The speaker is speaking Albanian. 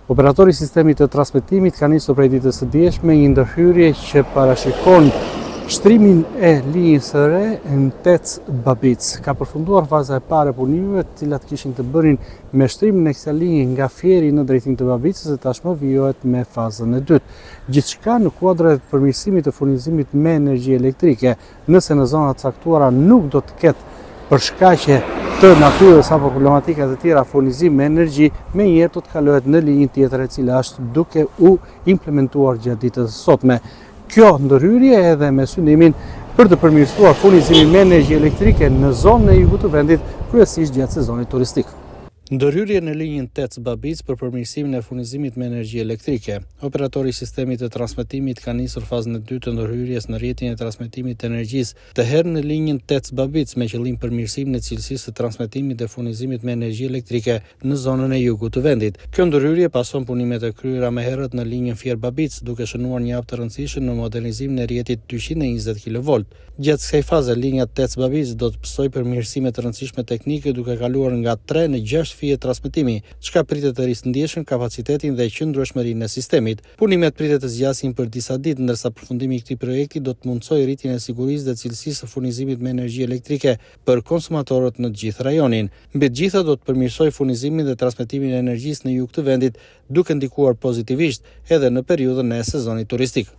Operatori i sistemit të transmetimit ka nisur prej ditës së dieshme një ndërhyrje që parashikon shtrimin e linjës së re në Tec Babic. Ka përfunduar faza e parë e punimeve, të cilat kishin të bënin me shtrimin e kësaj linje nga Fieri në drejtim të Babicës dhe tashmë vijohet me fazën e dytë. Gjithçka në kuadër të përmirësimit të furnizimit me energji elektrike, nëse në zona të caktuara nuk do të ketë për shkaqe të natyrës apo problematika të tjera furnizim me energji, menjëherë do të kalohet në linjën tjetër e cila është duke u implementuar gjatë ditës së sotme. Kjo ndërhyrje edhe me synimin për të përmirësuar furnizimin me energji elektrike në zonën e jugut të vendit, kryesisht gjatë sezonit turistik. Ndërhyrje në linjën Tec Babic për përmirësimin e furnizimit me energji elektrike. Operatori i sistemit të transmetimit ka nisur fazën e dytë të ndërhyrjes në rrjetin e transmetimit të energjisë, të herë në linjën Tec Babic me qëllim përmirësimin e cilësisë së transmetimit dhe furnizimit me energji elektrike në zonën e jugut të vendit. Kjo ndërhyrje pason punimet e kryera më herët në linjën Fier Babic, duke shënuar një hap të rëndësishëm në modernizimin e rrjetit 220 kV. Gjatë kësaj faze, linja Tec Babic do të pësojë përmirësime të rëndësishme teknike duke kaluar nga 3 në 6 fije transmetimi, çka pritet të ristëndjeshën kapacitetin dhe qëndrueshmërinë e sistemit. Punimet pritet të zgjasin për disa ditë, ndërsa përfundimi i këtij projekti do të mundsojë rritjen e sigurisë dhe cilësisë së furnizimit me energji elektrike për konsumatorët në të gjithë rajonin. Mbi të gjitha do të përmirësojë furnizimin dhe transmetimin e energjisë në jug të vendit, duke ndikuar pozitivisht edhe në periudhën e sezonit turistik.